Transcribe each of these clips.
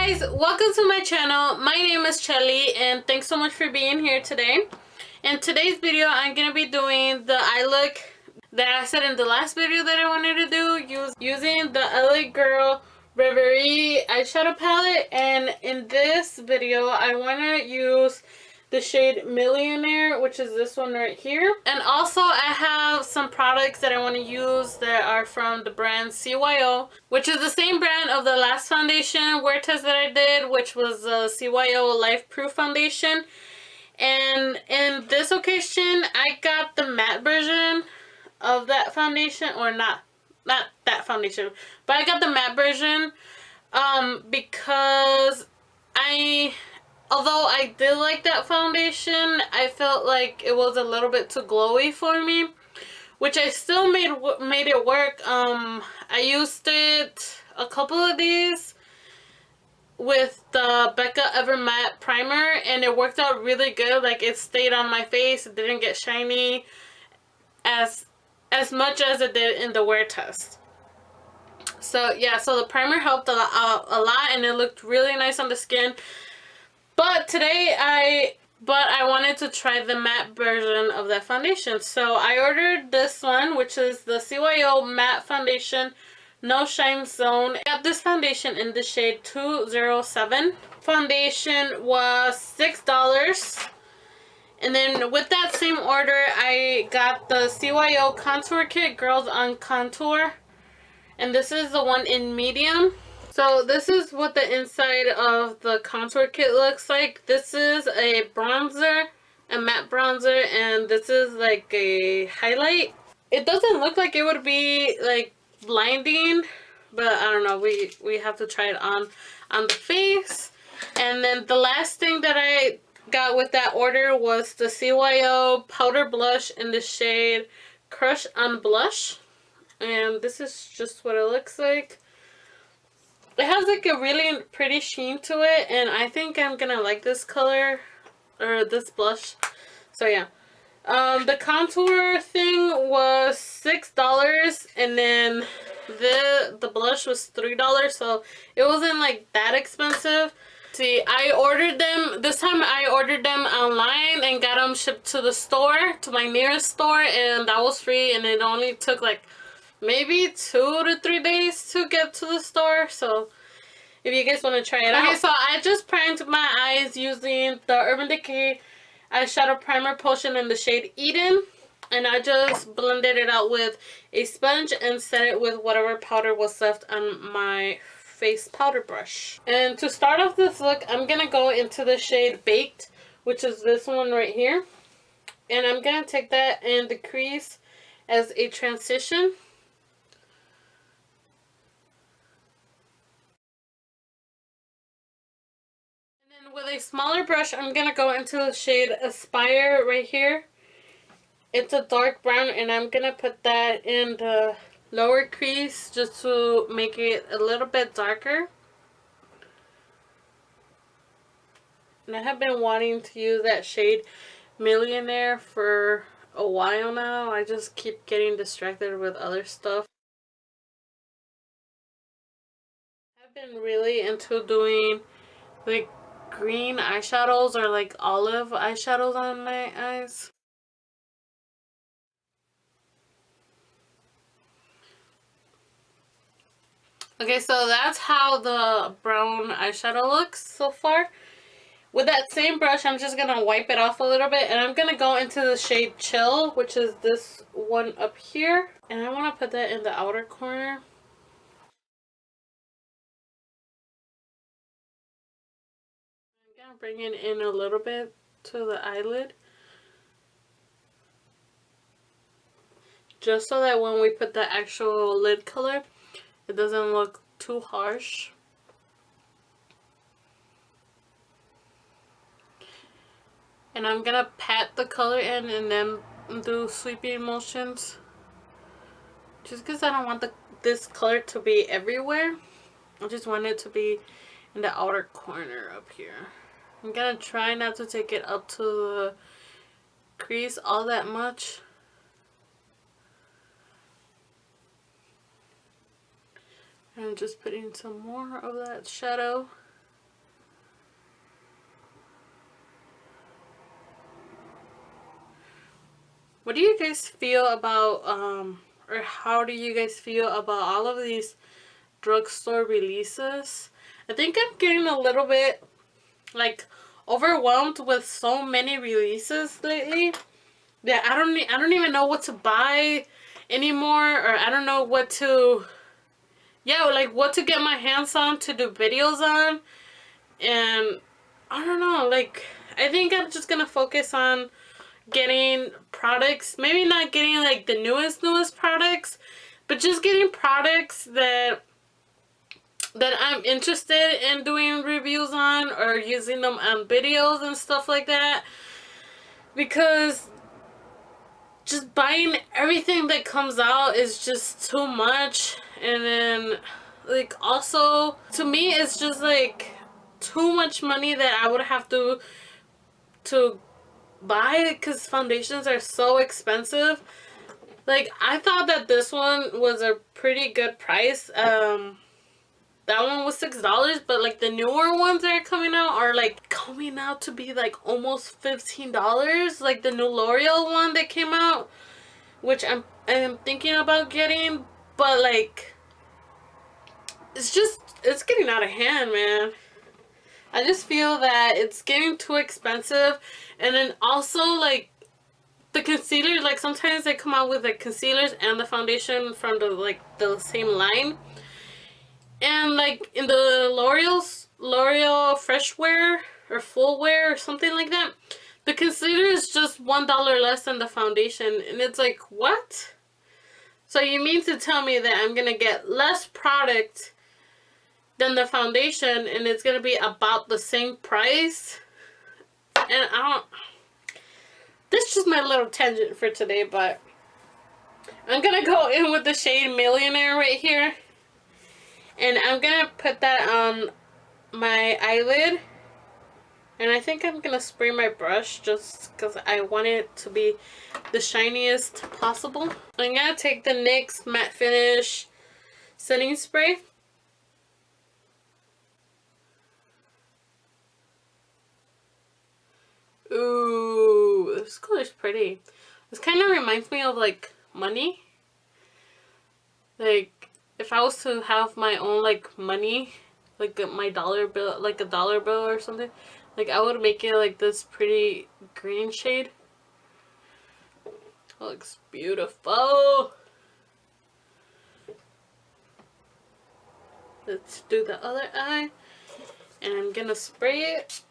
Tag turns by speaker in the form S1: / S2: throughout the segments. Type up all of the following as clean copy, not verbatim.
S1: guys, welcome to my channel. My name is Chelis and thanks so much for being here today. In today's video, I'm going to be doing the eye look that I said in the last video that I wanted to do using the LA Girl Reverie eyeshadow palette. And in this video, I want to use the shade Millionaire, which is this one right here. And also I have some products that I want to use that are from the brand CYO, which is the same brand of the last foundation wear test that I did, which was the CYO Life Proof Foundation. And in this occasion, I got the matte version of that foundation, or not that foundation, but I got the matte version because although I did like that foundation, I felt like it was a little bit too glowy for me, which I still made it work. I used it a couple of days with the Becca Ever Matte primer and it worked out really good. Like, it stayed on my face, it didn't get shiny as much as it did in the wear test. So yeah, so the primer helped a lot and it looked really nice on the skin. But today I wanted to try the matte version of that foundation. So I ordered this one, which is the CYO Matte Foundation No Shine Zone. I got this foundation in the shade 207. Foundation was $6. And then with that same order, I got the CYO Contour Kit Girls on Contour. And this is the one in medium. So this is what the inside of the contour kit looks like. This is a bronzer, a matte bronzer, and this is like a highlight. It doesn't look like it would be like blinding, but I don't know, we have to try it on the face. And then the last thing that I got with that order was the CYO powder blush in the shade Crush on Blush. And this is just what it looks like. It has like a really pretty sheen to it, and I think I'm gonna like this color or this blush. So yeah, the contour thing was $6, and then the blush was $3, so it wasn't like that expensive. See, I ordered them this time. I ordered them online and got them shipped to the store, to my nearest store, and that was free. And it only took like maybe 2 to 3 days to get to the store. So if you guys want to try it out. Okay, so I just primed my eyes using the Urban Decay eyeshadow primer potion in the shade Eden, and I just blended it out with a sponge and set it with whatever powder was left on my face powder brush. And to start off this look, I'm gonna go into the shade Baked, which is this one right here, and I'm gonna take that in the crease as a transition. With a smaller brush, I'm gonna go into the shade Aspire right here. It's a dark brown, and I'm gonna put that in the lower crease just to make it a little bit darker. And I have been wanting to use that shade Millionaire for a while now. I just keep getting distracted with other stuff. I've been really into doing like green eyeshadows or like olive eyeshadows on my eyes. Okay, so that's how the brown eyeshadow looks so far. With that same brush, I'm just gonna wipe it off a little bit, and I'm gonna go into the shade Chill, which is this one up here, and I want to put that in the outer corner. Bring it in a little bit to the eyelid, just so that when we put the actual lid color, it doesn't look too harsh. And I'm gonna pat the color in and then do sweeping motions, just because I don't want this color to be everywhere. I just want it to be in the outer corner up here. I'm gonna try not to take it up to the crease all that much. And just putting some more of that shadow. What do you guys feel about, or how do you guys feel about all of these drugstore releases? I think I'm getting a little bit, like, overwhelmed with so many releases lately that I don't even know what to buy anymore, or I don't know what to, yeah, like what to get my hands on to do videos on. And I don't know, like, I think I'm just gonna focus on getting products, maybe not getting like the newest products, but just getting products that I'm interested in doing reviews on, or using them on videos and stuff like that. Because just buying everything that comes out is just too much. And then, like, also to me it's just like too much money that I would have to buy, because foundations are so expensive. Like, I thought that this one was a pretty good price. That one was $6, but like the newer ones that are coming out are like coming out to be like almost $15. Like the new L'Oreal one that came out, which I am thinking about getting, but like it's getting out of hand, man. I just feel that it's getting too expensive. And then also, like, the concealer, like sometimes they come out with like concealers and the foundation from the same line. And like in the L'Oreal Fresh Wear or Full Wear or something like that, the concealer is just $1 less than the foundation. And it's like, what? So you mean to tell me that I'm gonna get less product than the foundation and it's gonna be about the same price? And this is just my little tangent for today, but I'm gonna go in with the shade Millionaire right here. And I'm gonna put that on my eyelid. And I think I'm gonna spray my brush just because I want it to be the shiniest possible. I'm gonna take the NYX Matte Finish setting spray. Ooh, this color's pretty. This kind of reminds me of like money. Like, if I was to have my own like money, like my dollar bill, like a dollar bill or something, like I would make it like this pretty green shade. It looks beautiful. Let's do the other eye, and I'm gonna spray it.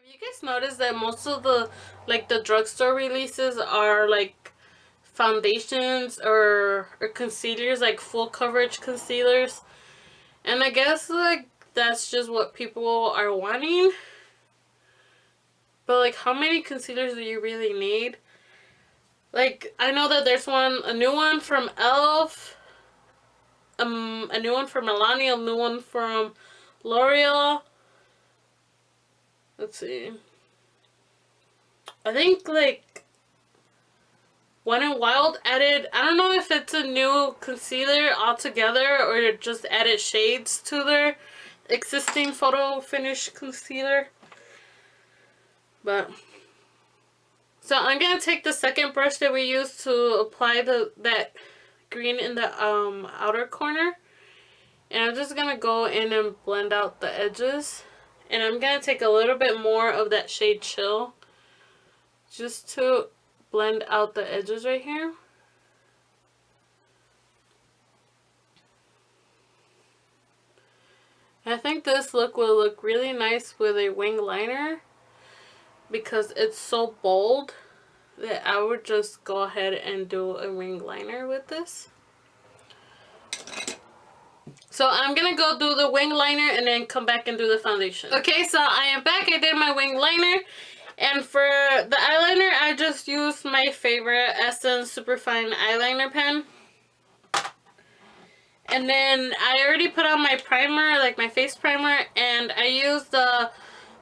S1: You guys notice that most of the drugstore releases are like foundations or concealers, like full coverage concealers, and I guess like that's just what people are wanting. But like, how many concealers do you really need? Like, I know that there's a new one from Elf, a new one from Milani, a new one from L'Oreal. Let's see. I think like Wet n Wild added, I don't know if it's a new concealer altogether or just added shades to their existing photo finish concealer. But so I'm gonna take the second brush that we used to apply that green in the outer corner, and I'm just gonna go in and blend out the edges. And I'm going to take a little bit more of that shade Chill just to blend out the edges right here. I think this look will look really nice with a wing liner because it's so bold that I would just go ahead and do a wing liner with this. So I'm gonna go do the wing liner and then come back and do the foundation. Okay, so I am back. I did my wing liner. And for the eyeliner, I just used my favorite Essence Superfine eyeliner pen. And then I already put on my primer, like my face primer. And I used the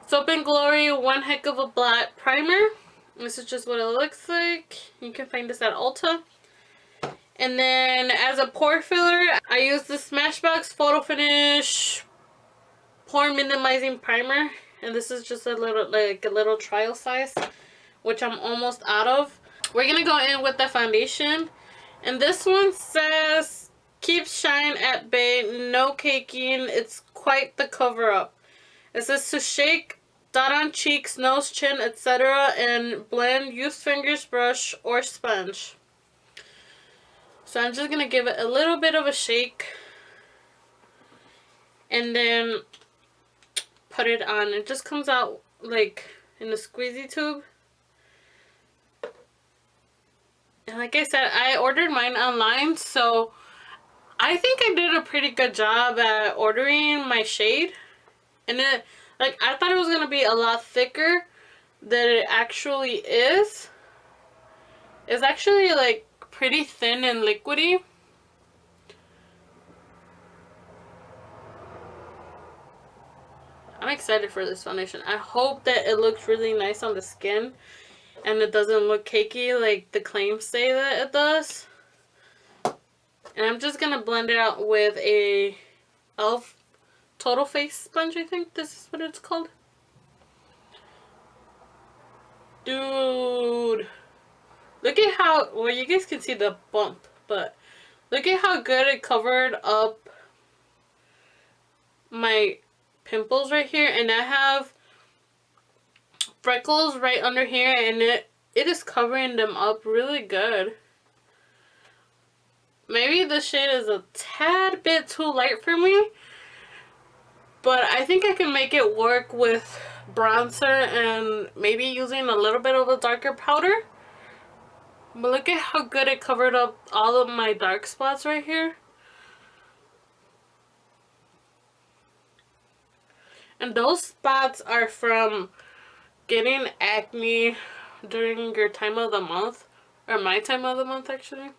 S1: Soap & Glory One Heck of a Blot primer. This is just what it looks like. You can find this at Ulta. And then as a pore filler, I use the Smashbox Photo Finish Pore Minimizing Primer. and this is just a little trial size, which I'm almost out of. We're gonna go in with the foundation, and this one says keep shine at bay, no caking, it's quite the cover up. It says to shake, dot on cheeks, nose, chin, etc. and blend, use fingers, brush, or sponge. So I'm just going to give it a little bit of a shake and then put it on. It just comes out like in a squeezy tube. And like I said, I ordered mine online, so I think I did a pretty good job at ordering my shade. And it, like, I thought it was going to be a lot thicker than it actually is. It's actually, like, pretty thin and liquidy. I'm excited for this foundation. I hope that it looks really nice on the skin and it doesn't look cakey like the claims say that it does. And I'm just going to blend it out with a e.l.f. Total Face Sponge, I think this is what it's called. Dude, look at how, well, you guys can see the bump, but look at how good it covered up my pimples right here. And I have freckles right under here, and it is covering them up really good. Maybe the shade is a tad bit too light for me, but I think I can make it work with bronzer and maybe using a little bit of a darker powder. But look at how good it covered up all of my dark spots right here. And those spots are from getting acne during your time of the month. Or my time of the month, actually.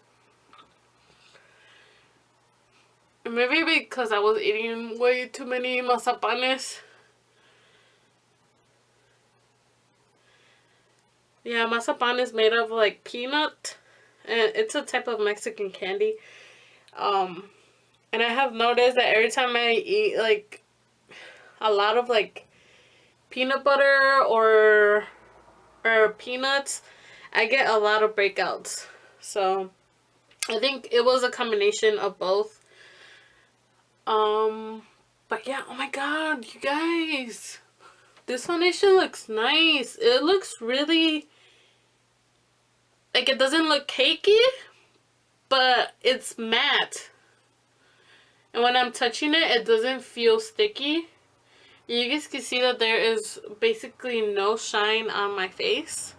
S1: Maybe because I was eating way too many mazapanes. Yeah, mazapan is made of like peanut. And it's a type of Mexican candy. And I have noticed that every time I eat like a lot of like peanut butter or peanuts, I get a lot of breakouts. So I think it was a combination of both. But yeah, oh my god, you guys, this foundation looks nice. It looks really, like, it doesn't look cakey, but it's matte. And when I'm touching it, it doesn't feel sticky. You guys can see that there is basically no shine on my face,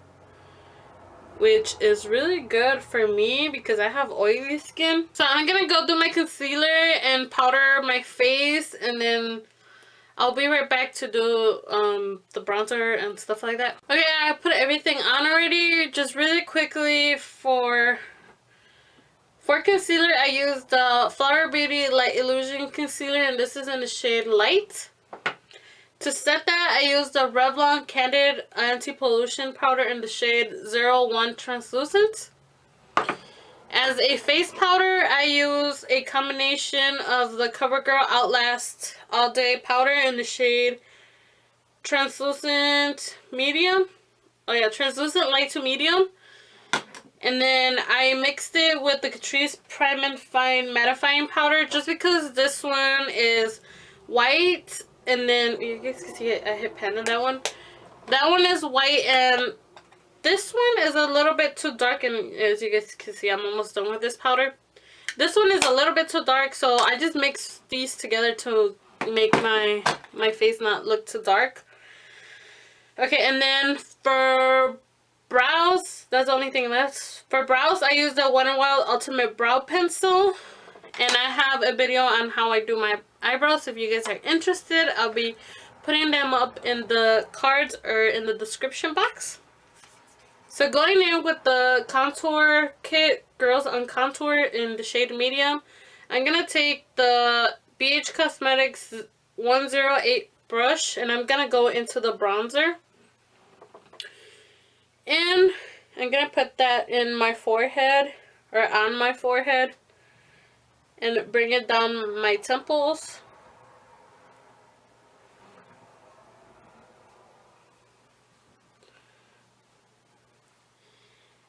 S1: which is really good for me because I have oily skin. So I'm gonna go do my concealer and powder my face, and then I'll be right back to do the bronzer and stuff like that. Okay, I put everything on already. Just really quickly for concealer, I used the Flower Beauty Light Illusion Concealer, and this is in the shade Light. To set that, I used the Revlon Candid Anti-Pollution Powder in the shade 01 Translucent. As a face powder, I use a combination of the CoverGirl Outlast All Day Powder in the shade Translucent Medium. Oh yeah, Translucent Light to Medium. And then I mixed it with the Catrice Prime and Fine Mattifying Powder just because this one is white. And then, you guys can see it, I hit pan on that one. That one is white, and this one is a little bit too dark. And as you guys can see, I'm almost done with this powder. This one is a little bit too dark, so I just mixed these together to make my face not look too dark. Okay, and then for brows, that's the only thing left. For brows, I use the Wet n Wild Ultimate Brow Pencil. And I have a video on how I do my eyebrows. If you guys are interested, I'll be putting them up in the cards or in the description box. So going in with the contour kit, Girls on Contour in the shade Medium, I'm going to take the BH Cosmetics 108 brush, and I'm going to go into the bronzer. And I'm going to put that in my forehead, or on my forehead. And bring it down my temples.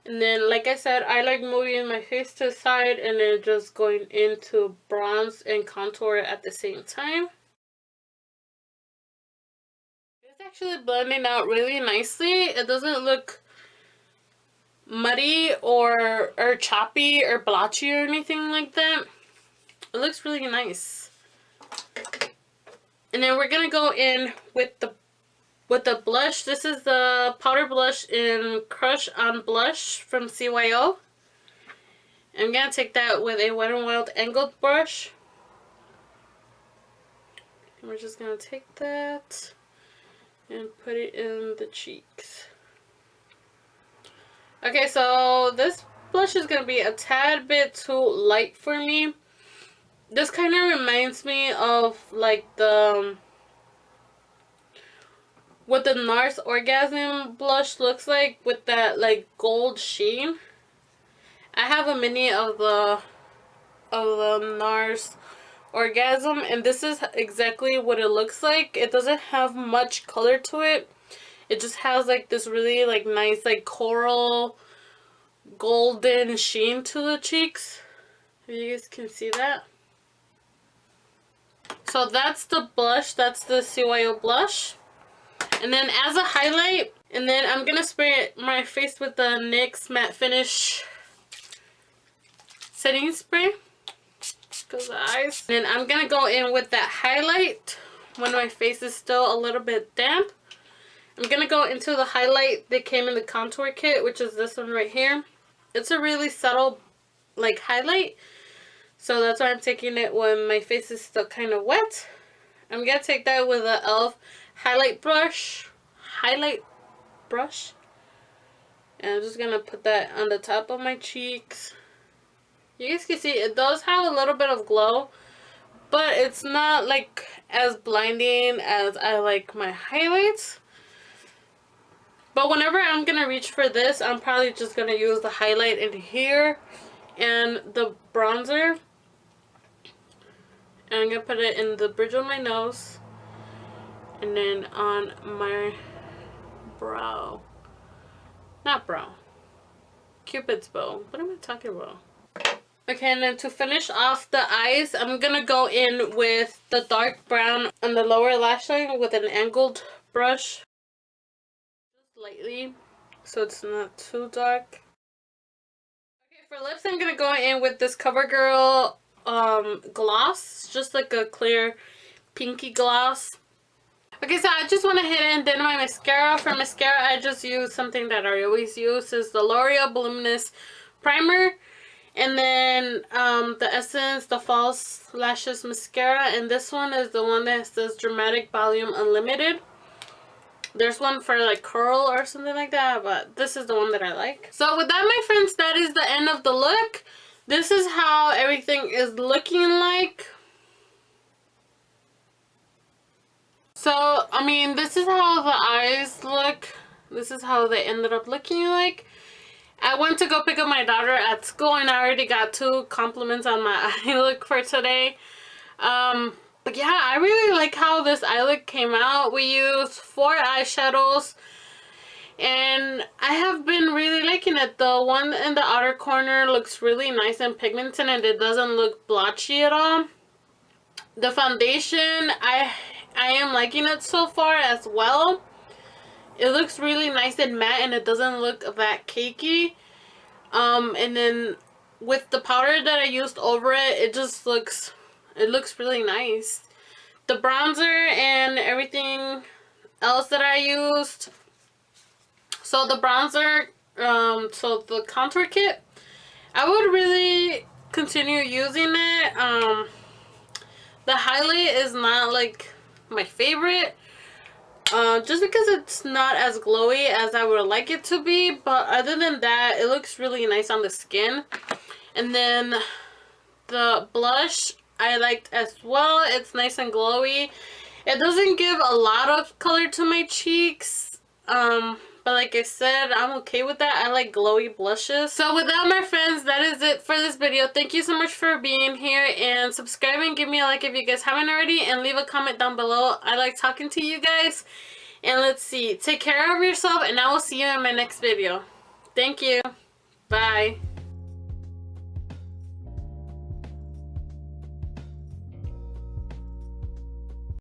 S1: And then, like I said, I like moving my face to the side and then just going into bronze and contour at the same time. It's actually blending out really nicely. It doesn't look muddy or choppy or blotchy or anything like that. It looks really nice. And then we're gonna go in with the blush. This is the powder blush in Crush on Blush from CYO. I'm gonna take that with a Wet n Wild angled brush. And we're just gonna take that and put it in the cheeks. Okay, so this blush is gonna be a tad bit too light for me. This kind of reminds me of like what the NARS Orgasm blush looks like with that like gold sheen. I have a mini of the NARS Orgasm, and this is exactly what it looks like. It doesn't have much color to it. It just has like this really like nice like coral golden sheen to the cheeks. If you guys can see that. So that's the blush. That's the CYO blush. And then as a highlight, and then I'm gonna spray my face with the NYX Matte Finish setting spray. Goes the eyes. And then I'm gonna go in with that highlight when my face is still a little bit damp. I'm gonna go into the highlight that came in the contour kit, which is this one right here. It's a really subtle like highlight, so that's why I'm taking it when my face is still kind of wet. I'm gonna take that with a e.l.f. highlight brush, and I'm just gonna put that on the top of my cheeks. You guys can see it does have a little bit of glow, but it's not like as blinding as I like my highlights. But whenever I'm gonna reach for this, I'm probably just gonna use the highlight in here and the bronzer. And I'm gonna put it in the bridge of my nose and then on my brow. Not brow. Cupid's bow. What am I talking about? Okay, and then to finish off the eyes, I'm gonna go in with the dark brown on the lower lash line with an angled brush. Just lightly, so it's not too dark. Okay, for lips, I'm gonna go in with this CoverGirl gloss. Just like a clear pinky gloss. Okay, so I just went ahead and did my mascara. For mascara, I just use something that I always use. Is the L'Oreal Voluminous Primer. And then the Essence, the False Lashes Mascara. And this one is the one that says Dramatic Volume Unlimited. There's one for like curl or something like that, but this is the one that I like. So with that, my friends, that is the end of the look. This is how everything is looking like. So, I mean, this is how the eyes look. This is how they ended up looking like. I went to go pick up my daughter at school and I already got 2 compliments on my eye look for today. But yeah, I really like how this eye look came out. We used 4 eyeshadows and I have been really liking it. The one in the outer corner looks really nice and pigmented and it doesn't look blotchy at all. The foundation, I am liking it so far as well. It looks really nice and matte and it doesn't look that cakey. And then with the powder that I used over it, it looks really nice. The bronzer and everything else that I used. So the bronzer, so the contour kit, I would really continue using it. The highlight is not like my favorite. Just because it's not as glowy as I would like it to be, but other than that, it looks really nice on the skin. And then the blush I liked as well. It's nice and glowy. It doesn't give a lot of color to my cheeks, but like I said, I'm okay with that. I like glowy blushes. So with that, my friends, that is it for this video. Thank you so much for being here, and subscribing. Give me a like if you guys haven't already, and leave a comment down below. I like talking to you guys. And let's see, take care of yourself, and I will see you in my next video. Thank you. Bye.